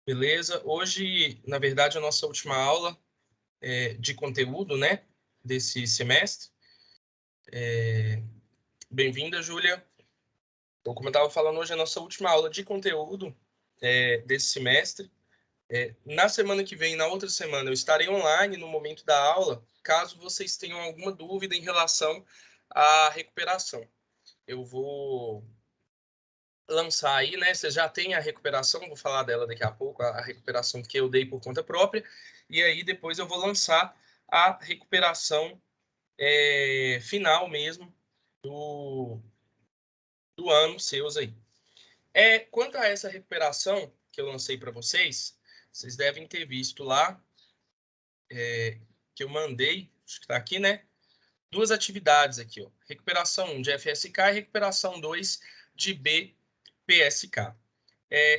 Beleza? Hoje, na verdade, a nossa última aula de conteúdo, né, desse semestre. Bem-vinda, Júlia. Então, como eu estava falando, hoje é a nossa última aula de conteúdo desse semestre. Na semana que vem, na outra semana, eu estarei online no momento da aula, caso vocês tenham alguma dúvida em relação à recuperação. Eu vou lançar aí, né? Você já tem a recuperação, vou falar dela daqui a pouco, a recuperação que eu dei por conta própria, e aí depois eu vou lançar a recuperação final mesmo do ano seus aí. Quanto a essa recuperação que eu lancei para vocês, vocês devem ter visto lá que eu mandei, acho que está aqui, né? Duas atividades aqui, ó. Recuperação 1 de FSK e recuperação 2 de BPSK.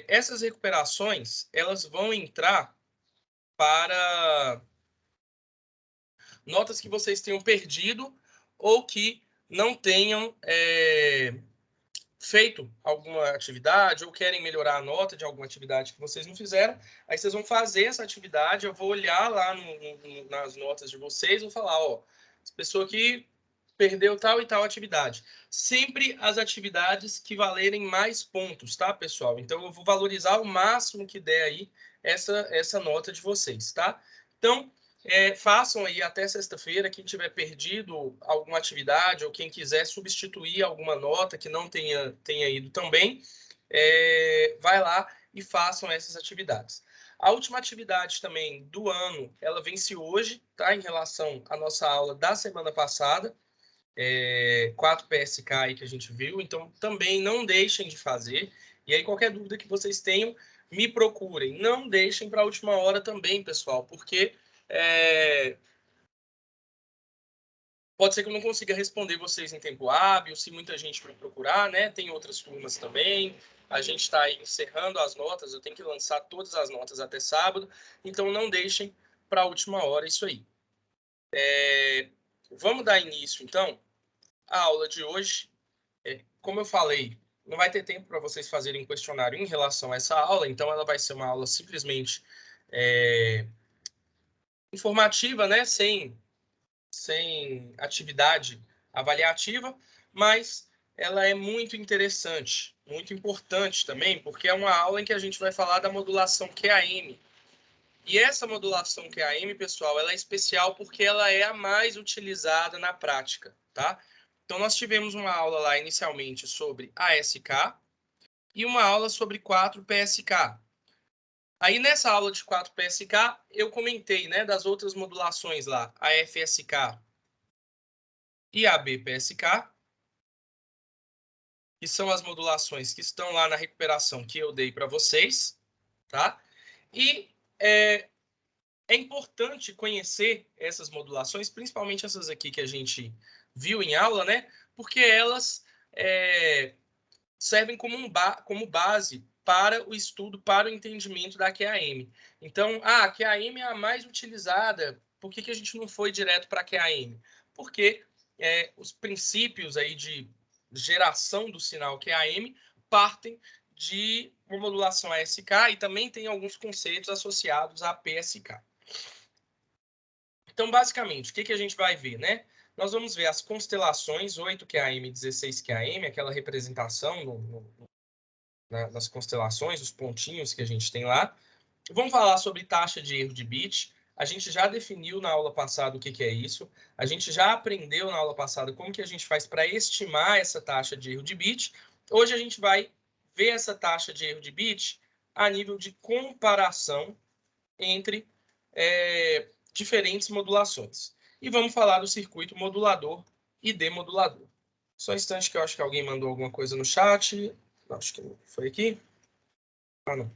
Essas recuperações, elas vão entrar para notas que vocês tenham perdido ou que não tenham feito alguma atividade ou querem melhorar a nota de alguma atividade que vocês não fizeram. Aí vocês vão fazer essa atividade, eu vou olhar lá nas notas de vocês, vou falar, ó, essa pessoa aqui perdeu tal e tal atividade. Sempre as atividades que valerem mais pontos, tá, pessoal? Então, eu vou valorizar o máximo que der aí essa nota de vocês, tá? Então, façam aí até sexta-feira, quem tiver perdido alguma atividade ou quem quiser substituir alguma nota que não tenha ido também, vai lá e façam essas atividades. A última atividade também do ano, ela vence hoje, tá? Em relação à nossa aula da semana passada, 4 PSK aí que a gente viu, então também não deixem de fazer. E aí, qualquer dúvida que vocês tenham, me procurem. Não deixem para a última hora também, pessoal, porque pode ser que eu não consiga responder vocês em tempo hábil, se muita gente for procurar, né? Tem outras turmas também. A gente está aí encerrando as notas, eu tenho que lançar todas as notas até sábado, então não deixem para a última hora isso aí. Vamos dar início, então, à aula de hoje. Como eu falei, não vai ter tempo para vocês fazerem um questionário em relação a essa aula, então ela vai ser uma aula simplesmente informativa, né? Sem atividade avaliativa, mas ela é muito interessante, muito importante também, porque é uma aula em que a gente vai falar da modulação QAM. E essa modulação QAM, pessoal, ela é especial porque ela é a mais utilizada na prática, tá? Então, nós tivemos uma aula lá inicialmente sobre ASK e uma aula sobre 4PSK. Aí, nessa aula de 4PSK, eu comentei, né, das outras modulações lá, a FSK e a BPSK, que são as modulações que estão lá na recuperação que eu dei para vocês, tá? E é importante conhecer essas modulações, principalmente essas aqui que a gente viu em aula, né? Porque elas servem como base para o estudo, para o entendimento da QAM. Então, a QAM é a mais utilizada. Por que a gente não foi direto para a QAM? Porque os princípios aí de geração do sinal QAM partem de uma modulação ASK e também tem alguns conceitos associados à PSK. Então, basicamente, o que a gente vai ver, né? Nós vamos ver as constelações 8 QAM e 16 QAM, aquela representação nas constelações, os pontinhos que a gente tem lá. Vamos falar sobre taxa de erro de bit. A gente já definiu na aula passada o que é isso. A gente já aprendeu na aula passada como que a gente faz para estimar essa taxa de erro de bit. Hoje a gente vai ver essa taxa de erro de bit a nível de comparação entre diferentes modulações. E vamos falar do circuito modulador e demodulador. Só um instante que eu acho que alguém mandou alguma coisa no chat. Acho que foi aqui. Ah, não.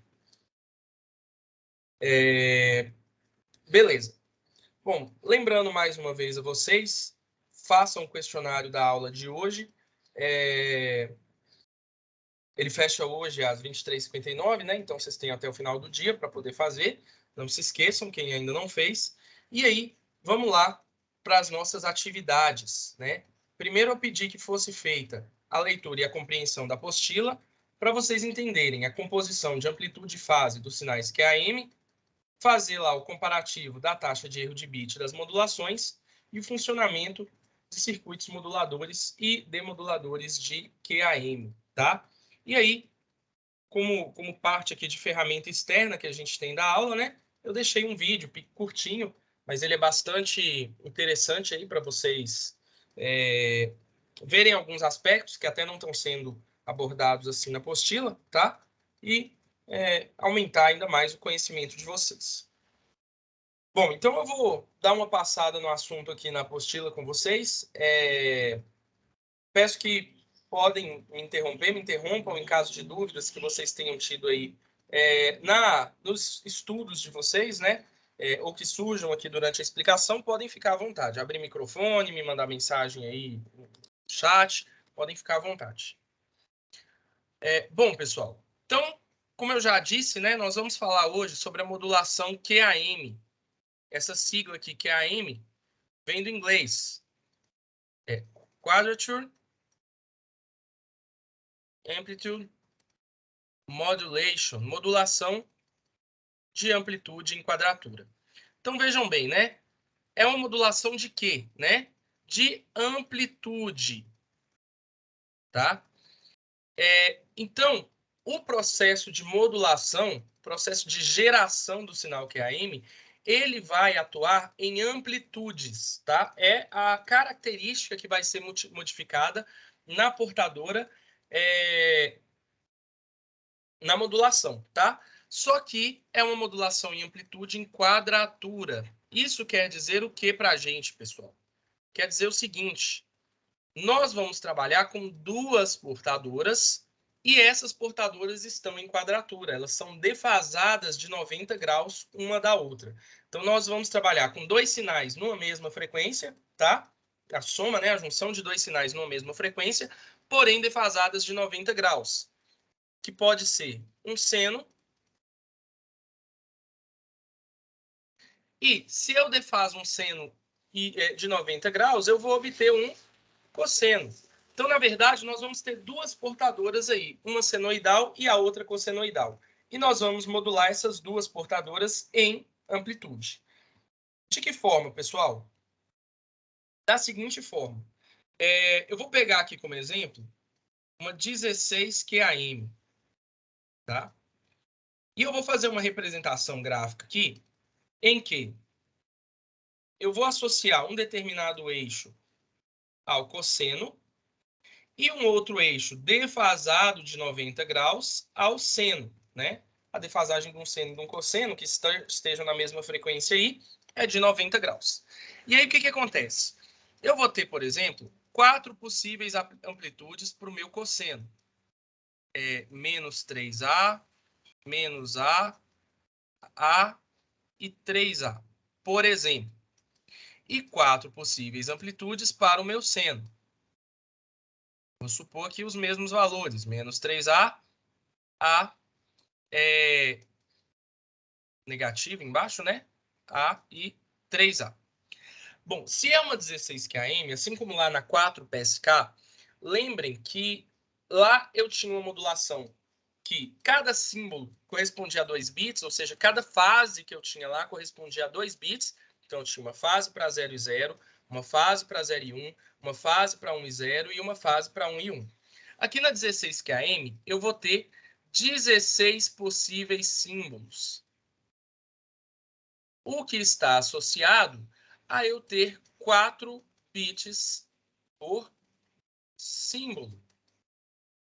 Beleza. Bom, lembrando mais uma vez a vocês, façam o questionário da aula de hoje. Ele fecha hoje às 23h59, né? Então, vocês têm até o final do dia para poder fazer. Não se esqueçam, quem ainda não fez. E aí, vamos lá para as nossas atividades, né? Primeiro, eu pedi que fosse feita a leitura e a compreensão da apostila. para vocês entenderem a composição de amplitude e fase dos sinais QAM, fazer lá o comparativo da taxa de erro de bit das modulações e o funcionamento de circuitos moduladores e demoduladores de QAM, tá? E aí, como parte aqui de ferramenta externa que a gente tem da aula, né? Eu deixei um vídeo curtinho, mas ele é bastante interessante aí para vocês verem alguns aspectos que até não estão sendo abordados assim na apostila, tá? E aumentar ainda mais o conhecimento de vocês. Bom, então eu vou dar uma passada no assunto aqui na apostila com vocês. Peço que podem me interrompam em caso de dúvidas que vocês tenham tido aí nos estudos de vocês, né? Ou que surjam aqui durante a explicação, podem ficar à vontade. Abrir microfone, me mandar mensagem aí no chat, podem ficar à vontade. Bom, pessoal, então, como eu já disse, né, nós vamos falar hoje sobre a modulação QAM. Essa sigla aqui, QAM, vem do inglês. Quadrature Amplitude Modulation, modulação de amplitude em quadratura. Então, vejam bem, né? É uma modulação de quê, né? De amplitude, tá? Então, o processo de modulação, processo de geração do sinal QAM, ele vai atuar em amplitudes, tá? É a característica que vai ser modificada na portadora, na modulação, tá? Só que é uma modulação em amplitude em quadratura. Isso quer dizer o que para a gente, pessoal? Quer dizer o seguinte: nós vamos trabalhar com duas portadoras e essas portadoras estão em quadratura. Elas são defasadas de 90 graus uma da outra. Então, nós vamos trabalhar com dois sinais numa mesma frequência, tá? A soma, né? A junção de dois sinais numa mesma frequência, porém defasadas de 90 graus. Que pode ser um seno. E se eu defaso um seno de 90 graus, eu vou obter um cosseno. Então, na verdade, nós vamos ter duas portadoras aí, uma senoidal e a outra cossenoidal. E nós vamos modular essas duas portadoras em amplitude. De que forma, pessoal? Da seguinte forma. Eu vou pegar aqui como exemplo uma 16 QAM, tá? E eu vou fazer uma representação gráfica aqui em que eu vou associar um determinado eixo ao cosseno e um outro eixo defasado de 90 graus ao seno, né? A defasagem de um seno e de um cosseno, que estejam na mesma frequência aí, é de 90 graus. E aí, o que acontece? Eu vou ter, por exemplo, 4 possíveis amplitudes para o meu cosseno. Menos 3A, menos A e 3A, por exemplo. E 4 possíveis amplitudes para o meu seno. Vou supor aqui os mesmos valores, menos 3A, A negativo embaixo, né? A e 3A. Bom, se é uma 16 QAM, assim como lá na 4 PSK, lembrem que lá eu tinha uma modulação que cada símbolo correspondia a 2 bits, ou seja, cada fase que eu tinha lá correspondia a 2 bits. Então, eu tinha uma fase para 0 e 0, uma fase para 0 e 1, uma fase para 1 e 0 e uma fase para 1 e 1. Aqui na 16 QAM, eu vou ter 16 possíveis símbolos. O que está associado a eu ter 4 bits por símbolo,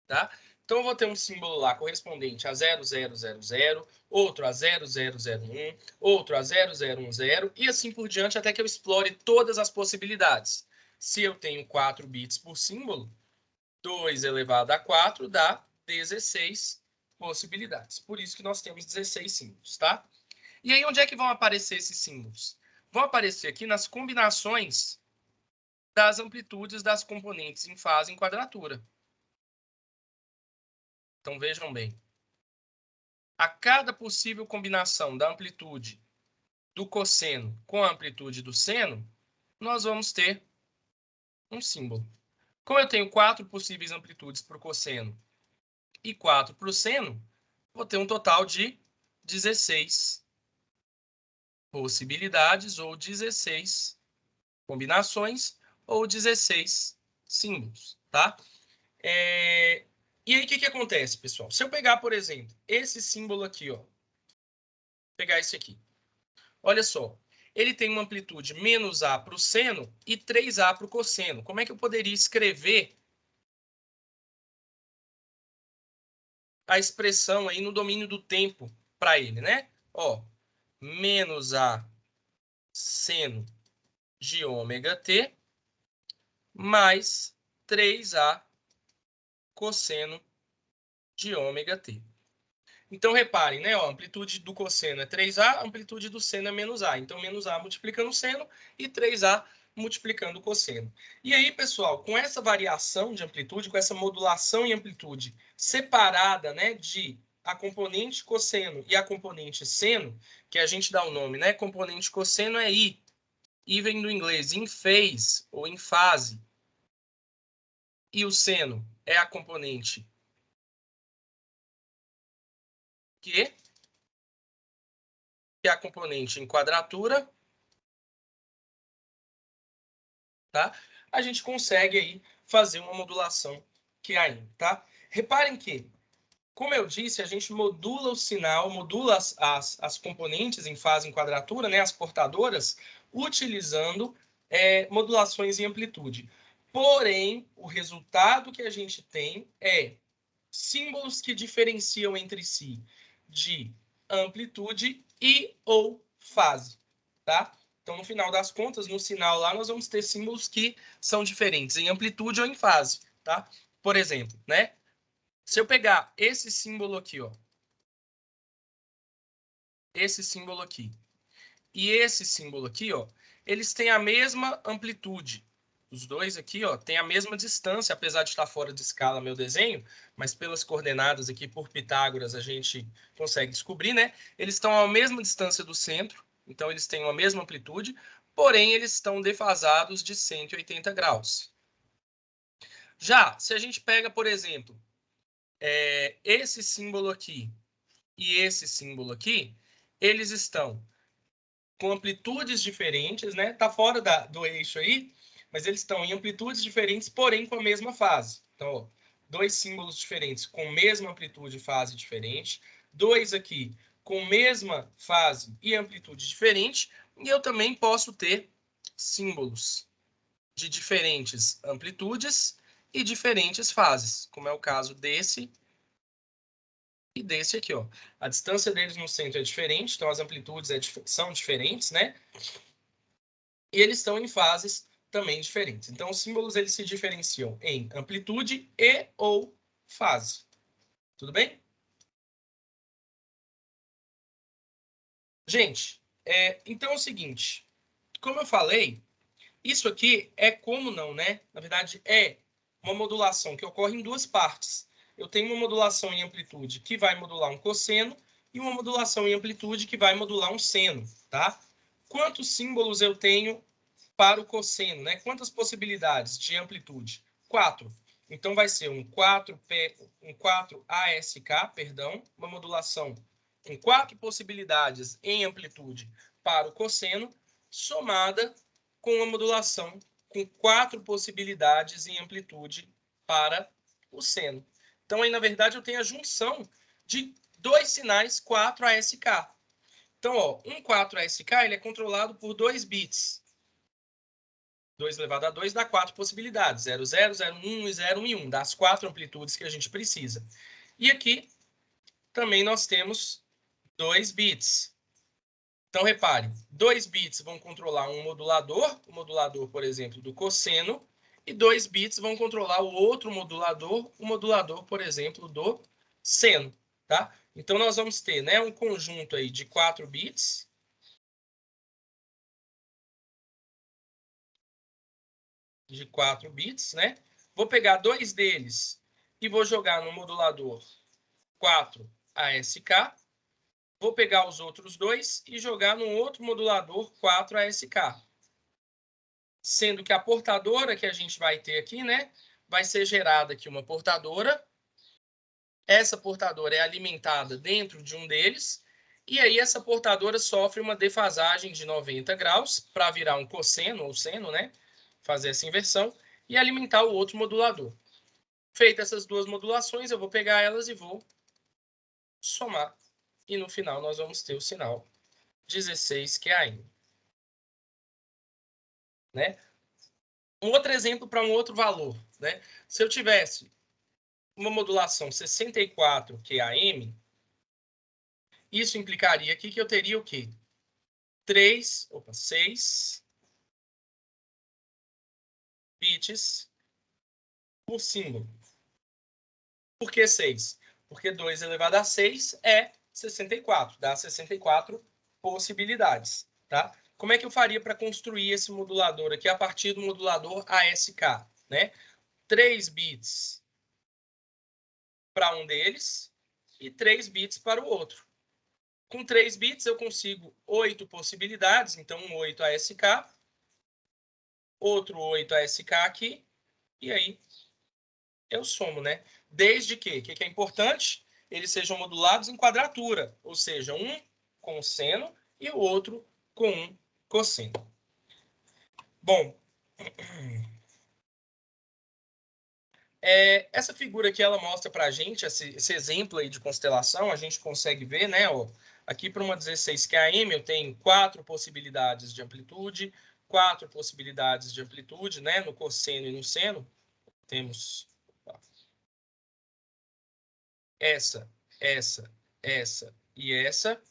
tá? Então, eu vou ter um símbolo lá correspondente a 0000, outro a 0001, outro a 0010 e assim por diante até que eu explore todas as possibilidades. Se eu tenho 4 bits por símbolo, 2 elevado a 4 dá 16 possibilidades. Por isso que nós temos 16 símbolos, tá? E aí, onde é que vão aparecer esses símbolos? Vão aparecer aqui nas combinações das amplitudes das componentes em fase em quadratura. Então, vejam bem. A cada possível combinação da amplitude do cosseno com a amplitude do seno, nós vamos ter um símbolo. Como eu tenho 4 possíveis amplitudes para o cosseno e 4 para o seno, vou ter um total de 16 possibilidades ou 16 combinações ou 16 símbolos, tá? E aí, o que acontece, pessoal? Se eu pegar, por exemplo, esse símbolo aqui, ó, pegar esse aqui. Olha só, ele tem uma amplitude menos A para o seno e 3A para o cosseno. Como é que eu poderia escrever a expressão aí no domínio do tempo para ele, né? Ó, menos A seno de ômega t mais 3A cosseno de ômega t. Então, reparem, né? Ó, a amplitude do cosseno é 3A, a amplitude do seno é menos A. Então, menos A multiplicando o seno e 3A multiplicando o cosseno. E aí, pessoal, com essa variação de amplitude, com essa modulação em amplitude separada, né, de a componente cosseno e a componente seno, que a gente dá o nome, né? Componente cosseno é I. I vem do inglês in phase ou em fase. E o seno é a componente Q, que é a componente em quadratura, tá? A gente consegue aí fazer uma modulação QAIN, tá? Reparem que, como eu disse, a gente modula o sinal, modula as componentes em fase em quadratura, né, as portadoras, utilizando modulações em amplitude. Porém, o resultado que a gente tem é símbolos que diferenciam entre si de amplitude e ou fase, tá? Então, no final das contas, no sinal lá, nós vamos ter símbolos que são diferentes em amplitude ou em fase, tá? Por exemplo, né? Se eu pegar esse símbolo aqui, ó, esse símbolo aqui e esse símbolo aqui, ó, eles têm a mesma amplitude. Os dois aqui, ó, têm a mesma distância, apesar de estar fora de escala meu desenho, mas pelas coordenadas aqui por Pitágoras a gente consegue descobrir, né? Eles estão à mesma distância do centro, então eles têm a mesma amplitude, porém eles estão defasados de 180 graus. Já, se a gente pega, por exemplo, esse símbolo aqui e esse símbolo aqui, eles estão com amplitudes diferentes, né? Tá fora do eixo aí, mas eles estão em amplitudes diferentes, porém com a mesma fase. Então, ó, dois símbolos diferentes com mesma amplitude e fase diferente, dois aqui com mesma fase e amplitude diferente, e eu também posso ter símbolos de diferentes amplitudes e diferentes fases, como é o caso desse e desse aqui, ó. A distância deles no centro é diferente, então as amplitudes são diferentes, né? E eles estão em fases também diferentes. Então, os símbolos eles se diferenciam em amplitude e ou fase. Tudo bem? Gente, então é o seguinte. Como eu falei, isso aqui é como não, né? Na verdade, é uma modulação que ocorre em duas partes. Eu tenho uma modulação em amplitude que vai modular um cosseno e uma modulação em amplitude que vai modular um seno, tá? Quantos símbolos eu tenho para o cosseno, né? Quantas possibilidades de amplitude? 4. Então, vai ser um 4ASK, perdão, uma modulação com 4 possibilidades em amplitude para o cosseno, somada com uma modulação com 4 possibilidades em amplitude para o seno. Então, aí, na verdade, eu tenho a junção de dois sinais 4ASK. Então, ó, um 4ASK ele é controlado por 2 bits. 2 elevado a 2 dá 4 possibilidades, 0, 0, 0, 1 e 0, 1 e 1, das 4 amplitudes que a gente precisa. E aqui também nós temos 2 bits. Então, repare, 2 bits vão controlar um modulador, o modulador, por exemplo, do cosseno, e 2 bits vão controlar o outro modulador, o modulador, por exemplo, do seno. Tá? Então, nós vamos ter, né, um conjunto aí de 4 bits, né? Vou pegar 2 deles e vou jogar no modulador 4ASK. Vou pegar os outros 2 e jogar no outro modulador 4ASK. Sendo que a portadora que a gente vai ter aqui, né, vai ser gerada aqui uma portadora essa portadora é alimentada dentro de um deles, e aí essa portadora sofre uma defasagem de 90 graus para virar um cosseno ou seno, né? Fazer essa inversão e alimentar o outro modulador. Feitas essas duas modulações, eu vou pegar elas e vou somar. E no final nós vamos ter o sinal 16 QAM. Né? Um outro exemplo para um outro valor. Né? Se eu tivesse uma modulação 64 QAM, isso implicaria aqui que eu teria o quê? 6 bits por símbolo. Por que 6? Porque 2 elevado a 6 é 64, dá 64 possibilidades. Tá? Como é que eu faria para construir esse modulador aqui a partir do modulador ASK? Né? 3 bits para um deles e 3 bits para o outro. Com 3 bits eu consigo 8 possibilidades, então um 8 ASK, outro 8 ASK aqui, e aí eu somo, né? Desde que, o que é importante? Eles sejam modulados em quadratura, ou seja, um com seno e o outro com um cosseno. Bom, essa figura aqui, ela mostra para a gente, esse exemplo aí de constelação, a gente consegue ver, né? Ó, aqui para uma 16 QAM eu tenho 4 possibilidades de amplitude, 4 possibilidades de amplitude, né? No cosseno e no seno, temos essa, essa e essa,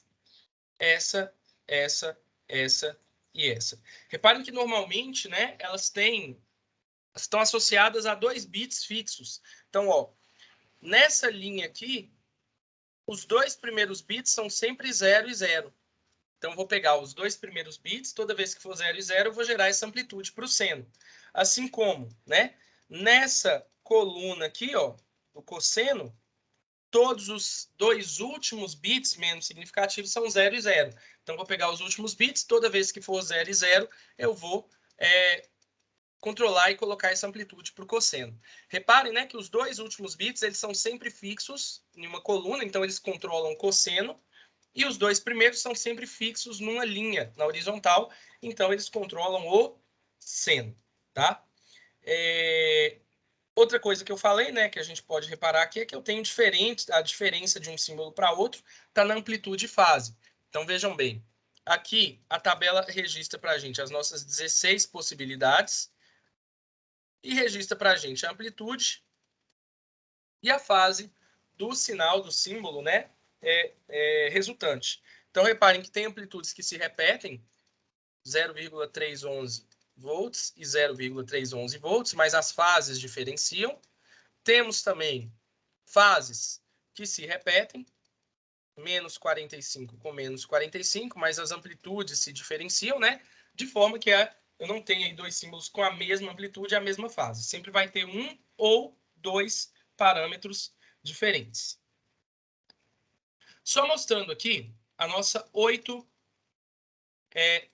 essa e essa. Reparem que normalmente, né, elas estão associadas a 2 bits fixos. Então, ó, nessa linha aqui, os 2 primeiros bits são sempre 0 e 0. Então, vou pegar os 2 primeiros bits, toda vez que for 0 e 0, eu vou gerar essa amplitude para o seno. Assim como, né, nessa coluna aqui, ó, o cosseno, todos os 2 últimos bits menos significativos são 0 e 0. Então, vou pegar os últimos bits, toda vez que for 0 e 0, eu vou controlar e colocar essa amplitude para o cosseno. Reparem, né, que os 2 últimos bits eles são sempre fixos em uma coluna, então eles controlam o cosseno, e os 2 primeiros são sempre fixos numa linha, na horizontal, então eles controlam o seno. Tá? Outra coisa que eu falei, né, que a gente pode reparar aqui, é que eu tenho a diferença de um símbolo para outro está na amplitude e fase. Então, vejam bem, aqui a tabela registra para a gente as nossas 16 possibilidades e registra para a gente a amplitude e a fase do sinal, do símbolo, né, resultante. Então, reparem que tem amplitudes que se repetem, 0,311 volts e 0,311 volts, mas as fases diferenciam. Temos também fases que se repetem, menos 45 com menos 45, mas as amplitudes se diferenciam, né? De forma que eu não tenho aí 2 símbolos com a mesma amplitude e a mesma fase. Sempre vai ter um ou 2 parâmetros diferentes. Só mostrando aqui a nossa 8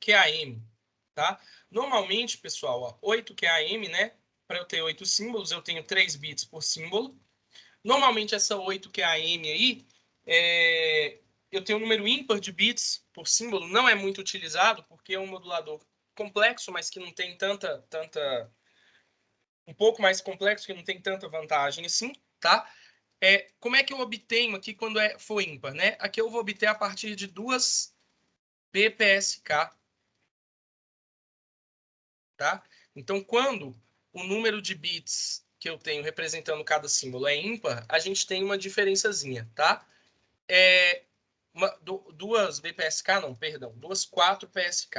QAM, tá? Normalmente, pessoal, ó, 8 QAM, né? Para eu ter 8 símbolos, eu tenho 3 bits por símbolo. Normalmente, essa 8 QAM aí, eu tenho um número ímpar de bits por símbolo, não é muito utilizado, porque é um modulador complexo, mas que não tem um pouco mais complexo, que não tem tanta vantagem assim, tá? Como é que eu obtenho aqui quando for ímpar, né? Aqui eu vou obter a partir de 2 BPSK, tá? Então, quando o número de bits que eu tenho representando cada símbolo é ímpar, a gente tem uma diferençazinha, tá? Duas BPSK, não, perdão, duas 4 PSK.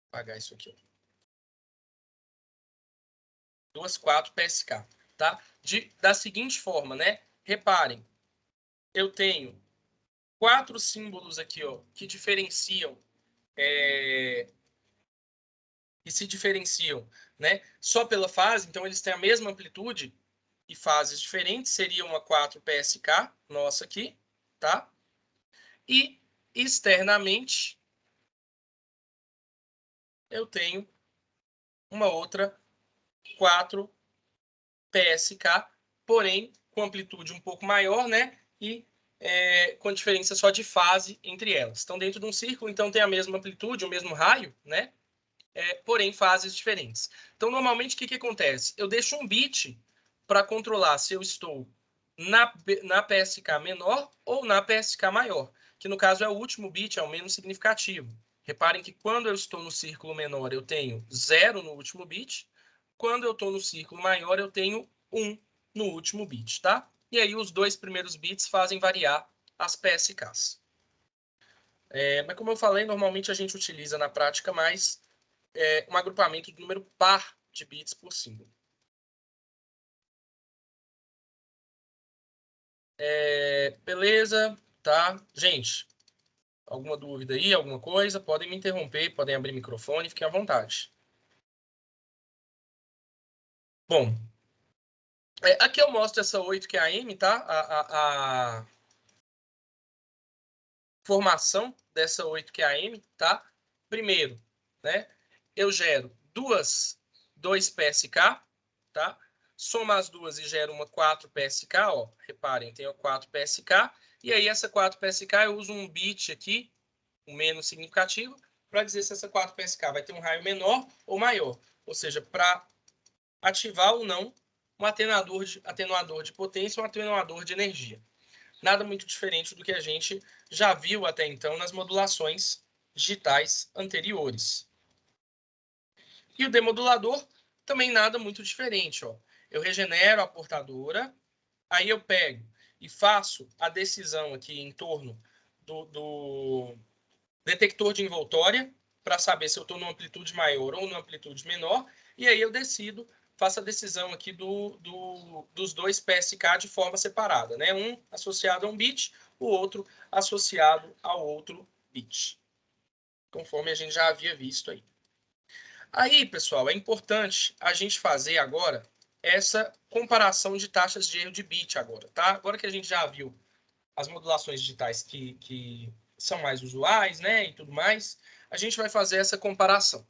Vou apagar isso aqui. Duas 4 PSK, tá? Da seguinte forma, né? Reparem, eu tenho 4 símbolos aqui, ó, que se diferenciam, né? Só pela fase, então eles têm a mesma amplitude e fases diferentes, seria uma 4 PSK, nossa aqui, tá? E externamente eu tenho uma outra 4 PSK, porém com amplitude um pouco maior, né? E com diferença só de fase entre elas. Estão dentro de um círculo, então tem a mesma amplitude, o mesmo raio, né? Porém fases diferentes. Então, normalmente, o que acontece? Eu deixo um bit para controlar se eu estou na PSK menor ou na PSK maior, que no caso é o último bit, é o menos significativo. Reparem que quando eu estou no círculo menor, eu tenho 0 no último bit. Quando eu estou no círculo maior, eu tenho 1 no último bit, tá? E aí os dois primeiros bits fazem variar as PSKs. Mas como eu falei, normalmente a gente utiliza na prática mais um agrupamento de número par de bits por símbolo. Beleza, tá? Gente, alguma dúvida aí, alguma coisa? Podem me interromper, podem abrir o microfone, fiquem à vontade. Bom, aqui eu mostro essa 8QAM, tá? A formação dessa 8QAM, tá? Primeiro, né? Eu gero dois PSK, tá? Soma as duas e gera uma 4 PSK, ó. Reparem, tem 4 PSK. E aí, essa 4 PSK, eu uso um bit aqui, um menos significativo, para dizer se essa 4 PSK vai ter um raio menor ou maior. Ou seja, para ativar ou não um atenuador de potência, um atenuador de energia. Nada muito diferente do que a gente já viu até então nas modulações digitais anteriores. E o demodulador também nada muito diferente, ó. Eu regenero a portadora, aí eu pego e faço a decisão aqui em torno do detector de envoltória para saber se eu estou numa amplitude maior ou numa amplitude menor, e aí eu decido, faço a decisão aqui dos dois PSK de forma separada, né? Um associado a um bit, o outro associado ao outro bit, conforme a gente já havia visto aí. Aí, pessoal, é importante a gente fazer agora essa comparação de taxas de erro de bit agora, tá? Agora que a gente já viu as modulações digitais que são mais usuais, né, e tudo mais, a gente vai fazer essa comparação.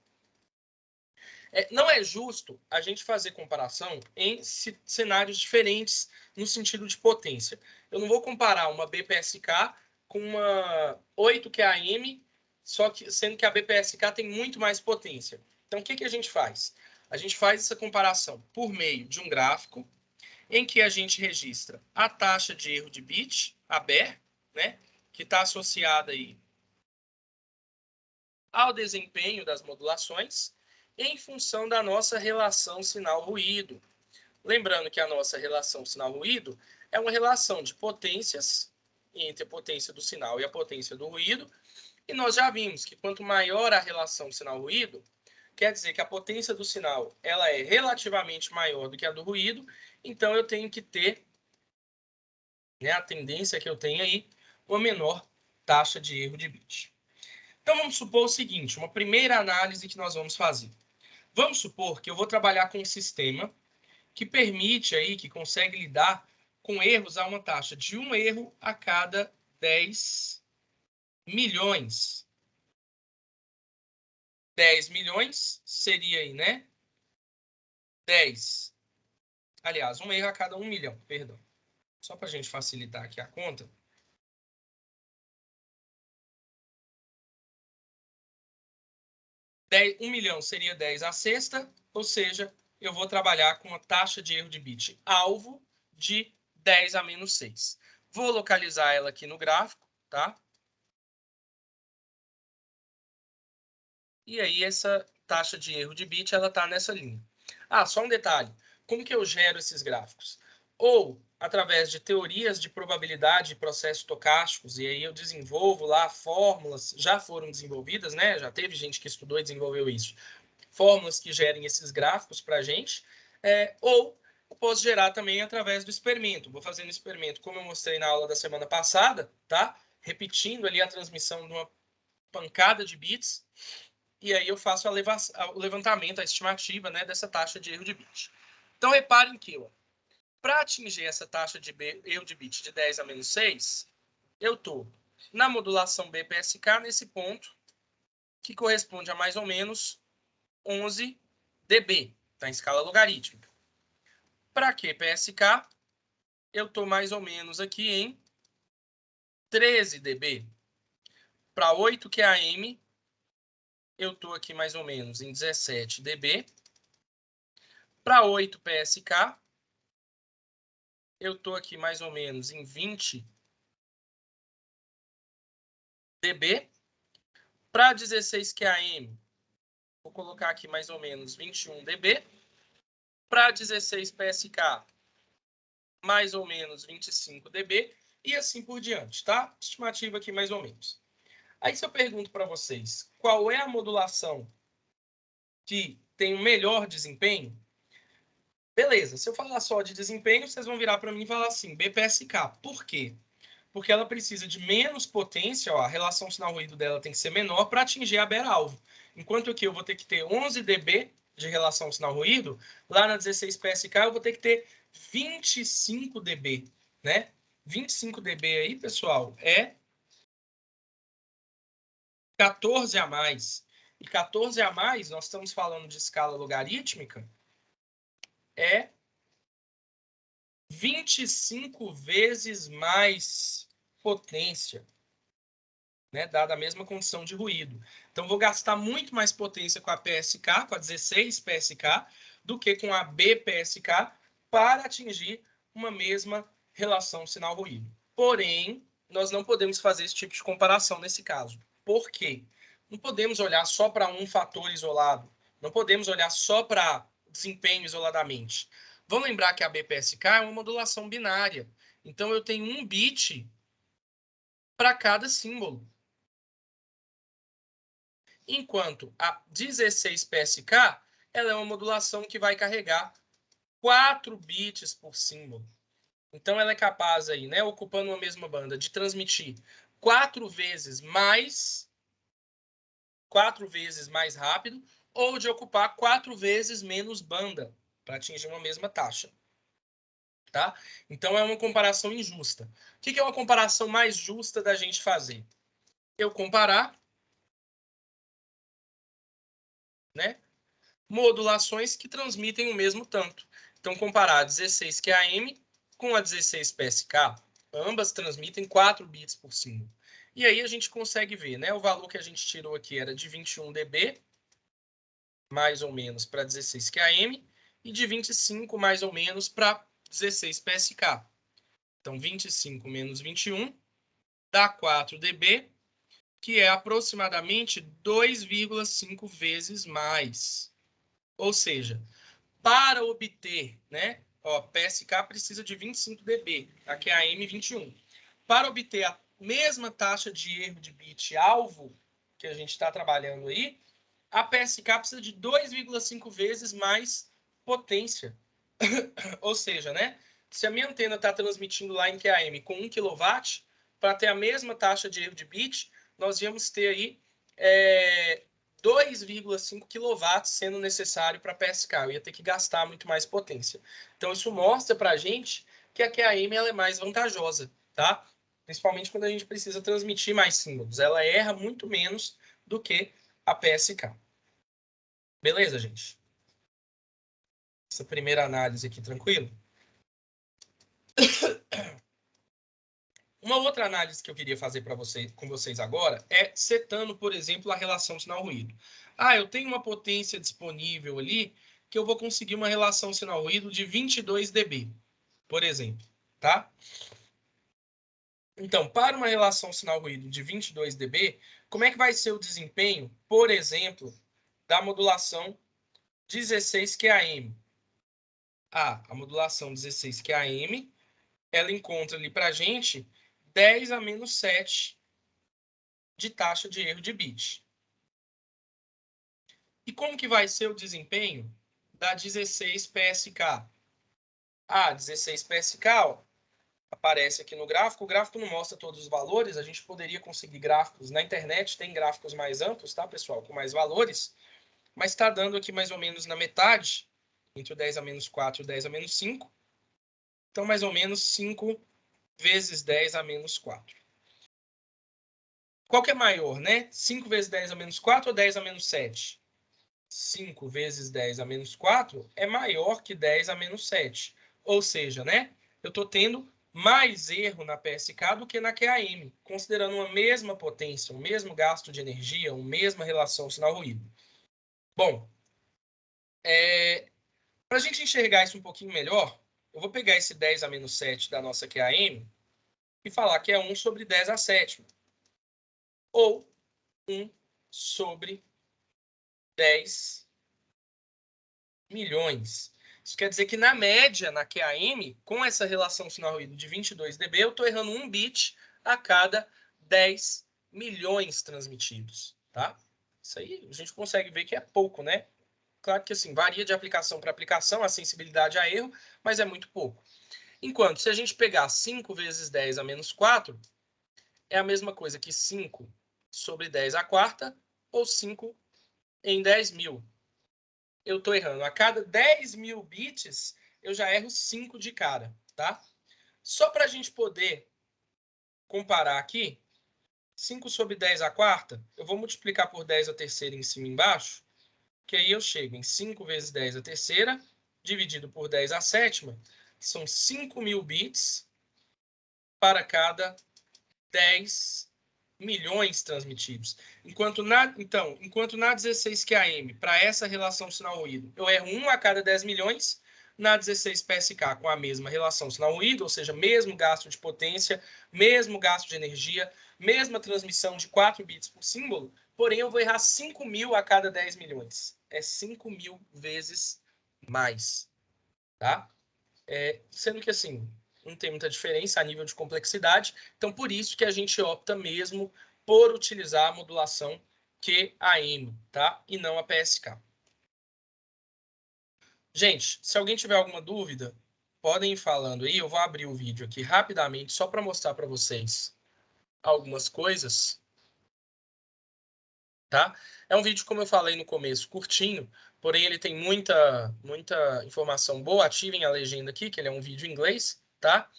Não é justo a gente fazer comparação em cenários diferentes no sentido de potência. Eu não vou comparar uma BPSK com uma 8QAM, sendo que a BPSK tem muito mais potência. Então, o que a gente faz? A gente faz essa comparação por meio de um gráfico em que a gente registra a taxa de erro de bit, a BER, né, que está associada aí ao desempenho das modulações, em função da nossa relação sinal-ruído. Lembrando que a nossa relação sinal-ruído é uma relação de potências entre a potência do sinal e a potência do ruído, e nós já vimos que quanto maior a relação sinal-ruído, quer dizer que a potência do sinal ela é relativamente maior do que a do ruído, então eu tenho que ter, né, a tendência que eu tenho aí, uma menor taxa de erro de bit. Então vamos supor o seguinte, uma primeira análise que nós vamos fazer. Vamos supor que eu vou trabalhar com um sistema que permite aí, que consegue lidar com erros a uma taxa de um erro a cada 10 milhões. 10 milhões seria aí, né? 10. Aliás, um erro a cada 1 milhão, perdão. Só para a gente facilitar aqui a conta. 1 milhão seria 10 à sexta, ou seja, eu vou trabalhar com uma taxa de erro de bit alvo de 10 a menos 6. Vou localizar ela aqui no gráfico, tá? E aí essa taxa de erro de bit, ela está nessa linha. Ah, só um detalhe. Como que eu gero esses gráficos? Ou através de teorias de probabilidade de processos estocásticos, e aí eu desenvolvo lá fórmulas, já foram desenvolvidas, né? Já teve gente que estudou e desenvolveu isso. Fórmulas que gerem esses gráficos para a gente, ou eu posso gerar também através do experimento. Vou fazendo experimento, como eu mostrei na aula da semana passada, tá? Repetindo ali a transmissão de uma pancada de bits, e aí eu faço o levantamento, a estimativa, né, dessa taxa de erro de bit. Então, reparem que, para atingir essa taxa de erro de bit de 10 a menos 6, eu estou na modulação BPSK nesse ponto, que corresponde a mais ou menos 11 dB, tá, em escala logarítmica. Para que PSK? Eu estou mais ou menos aqui em 13 dB. Para 8 QAM, eu estou aqui mais ou menos em 17 dB. Para 8 PSK, eu estou aqui mais ou menos em 20 dB. Para 16 QAM, vou colocar aqui mais ou menos 21 dB. Para 16 PSK, mais ou menos 25 dB. E assim por diante, tá? Estimativa aqui mais ou menos. Aí se eu pergunto para vocês, qual é a modulação que tem o melhor desempenho? Beleza, se eu falar só de desempenho, vocês vão virar para mim e falar assim, BPSK. Por quê? Porque ela precisa de menos potência, ó, a relação sinal-ruído dela tem que ser menor para atingir a beira-alvo. Enquanto que eu vou ter que ter 11 dB de relação sinal-ruído, lá na 16 PSK eu vou ter que ter 25 dB, né? 25 dB aí, pessoal, é 14 a mais. E 14 a mais, nós estamos falando de escala logarítmica, é 25 vezes mais potência, né, dada a mesma condição de ruído. Então, vou gastar muito mais potência com a PSK, com a 16 PSK, do que com a BPSK para atingir uma mesma relação sinal-ruído. Porém, nós não podemos fazer esse tipo de comparação nesse caso. Por quê? Não podemos olhar só para um fator isolado. Não podemos olhar só para desempenho isoladamente. Vamos lembrar que a BPSK é uma modulação binária. Então, eu tenho um bit para cada símbolo. Enquanto a 16 PSK, ela é uma modulação que vai carregar 4 bits por símbolo. Então, ela é capaz, aí, né, ocupando uma mesma banda, de transmitir 4 vezes mais rápido, ou de ocupar 4 vezes menos banda, para atingir uma mesma taxa. Tá? Então, é uma comparação injusta. O que é uma comparação mais justa da gente fazer? Eu comparar, né, modulações que transmitem o mesmo tanto. Então, comparar a 16 QAM com a 16 PSK, ambas transmitem 4 bits por símbolo. E aí a gente consegue ver, né? O valor que a gente tirou aqui era de 21 dB, mais ou menos, para 16 QAM, e de 25, mais ou menos, para 16 PSK. Então, 25 menos 21 dá 4 dB, que é aproximadamente 2,5 vezes mais. Ou seja, para obter, né? Ó, PSK precisa de 25 dB, aqui é a M21. Para obter a mesma taxa de erro de bit alvo que a gente está trabalhando aí, a PSK precisa de 2,5 vezes mais potência. Ou seja, né? Se a minha antena está transmitindo lá em QAM com 1 kW, para ter a mesma taxa de erro de bit, nós íamos ter aí 2,5 kW sendo necessário para PSK. Eu ia ter que gastar muito mais potência. Então, isso mostra para a gente que a QAM ela é mais vantajosa, tá? Principalmente quando a gente precisa transmitir mais símbolos. Ela erra muito menos do que a PSK. Beleza, gente? Essa primeira análise aqui, tranquilo? Uma outra análise que eu queria fazer com vocês agora é setando, por exemplo, a relação sinal-ruído. Ah, eu tenho uma potência disponível ali que eu vou conseguir uma relação sinal-ruído de 22 dB, por exemplo, tá? Então, para uma relação sinal-ruído de 22 dB, como é que vai ser o desempenho, por exemplo, da modulação 16 QAM? A modulação 16 QAM, ela encontra ali para a gente 10 a menos 7 de taxa de erro de bit. E como que vai ser o desempenho da 16 PSK? A 16 PSK, ó, aparece aqui no gráfico. O gráfico não mostra todos os valores. A gente poderia conseguir gráficos na internet. Tem gráficos mais amplos, tá, pessoal? Com mais valores. Mas está dando aqui mais ou menos na metade, entre o 10 a menos 4 e o 10 a menos 5. Então, mais ou menos 5 vezes 10 a menos 4. Qual que é maior, né? 5 vezes 10 a menos 4 ou 10 a menos 7? 5 vezes 10 a menos 4 é maior que 10 a menos 7. Ou seja, né, eu estou tendo mais erro na PSK do que na QAM, considerando uma mesma potência, o mesmo gasto de energia, uma mesma relação sinal-ruído. Bom, para a gente enxergar isso um pouquinho melhor, eu vou pegar esse 10 a menos 7 da nossa QAM e falar que é 1 sobre 10 a sétima. Ou 1 sobre 10 milhões. Isso quer dizer que, na média, na QAM, com essa relação sinal-ruído de 22 dB, eu estou errando 1 bit a cada 10 milhões transmitidos. Tá? Isso aí a gente consegue ver que é pouco, né? Claro que assim, varia de aplicação para aplicação a sensibilidade a erro, mas é muito pouco. Enquanto, se a gente pegar 5 vezes 10 a menos 4, é a mesma coisa que 5 sobre 10 a quarta, ou 5 em 10 mil. Eu estou errando. A cada 10 mil bits, eu já erro 5 de cara, tá? Só para a gente poder comparar aqui, 5 sobre 10 a quarta, eu vou multiplicar por 10 a terceira em cima e embaixo, que aí eu chego em 5 vezes 10 a terceira, dividido por 10 a sétima, são 5.000 bits para cada 10 milhões transmitidos. Enquanto na 16 QAM, para essa relação sinal-ruído, eu erro 1 a cada 10 milhões, na 16 PSK, com a mesma relação sinal-ruído, ou seja, mesmo gasto de potência, mesmo gasto de energia, mesma transmissão de 4 bits por símbolo, porém eu vou errar 5.000 a cada 10 milhões. É 5.000 vezes mais. Tá? Sendo que, assim, não tem muita diferença a nível de complexidade, então por isso que a gente opta mesmo por utilizar a modulação QAM, tá? E não a PSK. Gente, se alguém tiver alguma dúvida, podem ir falando aí, eu vou abrir o vídeo aqui rapidamente, só para mostrar para vocês algumas coisas, tá? É um vídeo, como eu falei no começo, curtinho, porém ele tem muita informação boa. Ativem a legenda aqui, que ele é um vídeo em inglês, tá?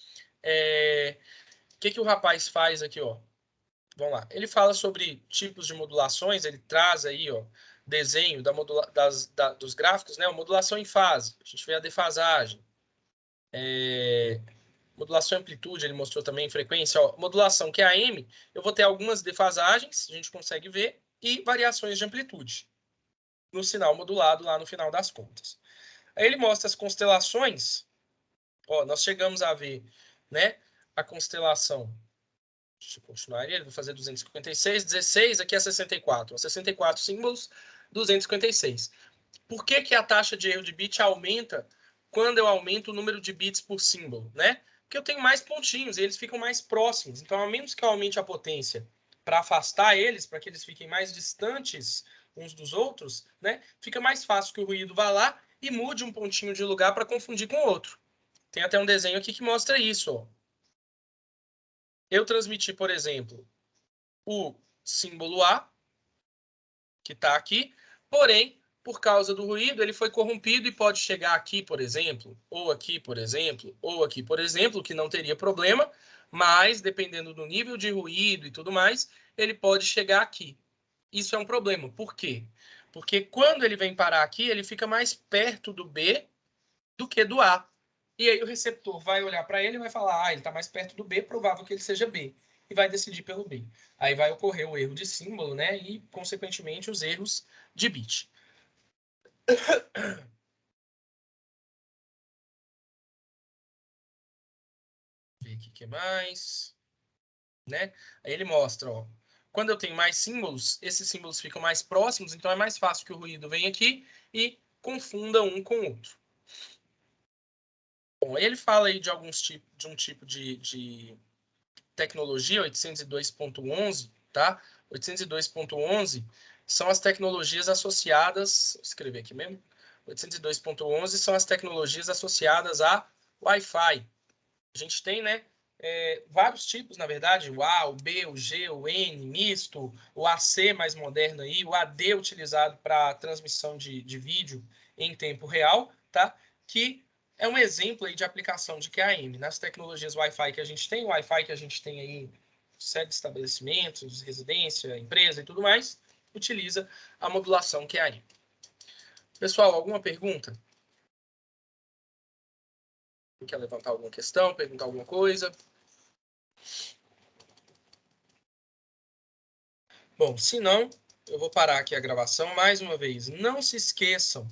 O que o rapaz faz aqui, ó? Vamos lá. Ele fala sobre tipos de modulações, ele traz aí, ó, desenho dos gráficos, né? Modulação em fase, a gente vê a defasagem. Modulação em amplitude, ele mostrou também frequência. Ó, modulação QAM, eu vou ter algumas defasagens, a gente consegue ver, e variações de amplitude no sinal modulado lá no final das contas. Aí ele mostra as constelações. Ó, nós chegamos a ver, né, a constelação. Deixa eu continuar ele, vou fazer 256, 16, aqui é 64. 64 símbolos, 256. Por que que a taxa de erro de bit aumenta quando eu aumento o número de bits por símbolo, né? Porque eu tenho mais pontinhos e eles ficam mais próximos. Então, a menos que eu aumente a potência para afastar eles, para que eles fiquem mais distantes uns dos outros, né? Fica mais fácil que o ruído vá lá e mude um pontinho de lugar para confundir com o outro. Tem até um desenho aqui que mostra isso, ó. Eu transmiti, por exemplo, o símbolo A, que está aqui, porém, por causa do ruído, ele foi corrompido e pode chegar aqui, por exemplo, ou aqui, por exemplo, ou aqui, por exemplo, que não teria problema, mas, dependendo do nível de ruído e tudo mais, ele pode chegar aqui. Isso é um problema. Por quê? Porque quando ele vem parar aqui, ele fica mais perto do B do que do A. E aí o receptor vai olhar para ele e vai falar, ele está mais perto do B, provável que ele seja B. E vai decidir pelo B. Aí vai ocorrer o erro de símbolo, né? E, consequentemente, os erros de bit. Ver aqui o que mais. Né? Aí ele mostra, ó. Quando eu tenho mais símbolos, esses símbolos ficam mais próximos, então é mais fácil que o ruído venha aqui e confunda um com o outro. Bom, ele fala aí de um tipo de tecnologia 802.11, tá? 802.11 são as tecnologias associadas, vou escrever aqui mesmo, 802.11 são as tecnologias associadas a Wi-Fi. A gente tem, né, vários tipos, na verdade, o A, o B, o G, o N, misto, o AC mais moderno aí, o AD utilizado para transmissão de vídeo em tempo real, tá? Que é um exemplo aí de aplicação de QAM. Nas tecnologias Wi-Fi que a gente tem, o Wi-Fi que a gente tem aí, sede de estabelecimentos, residência, empresa e tudo mais, utiliza a modulação QAM. Pessoal, alguma pergunta? Quer levantar alguma questão, perguntar alguma coisa? Bom, se não, eu vou parar aqui a gravação. Mais uma vez, não se esqueçam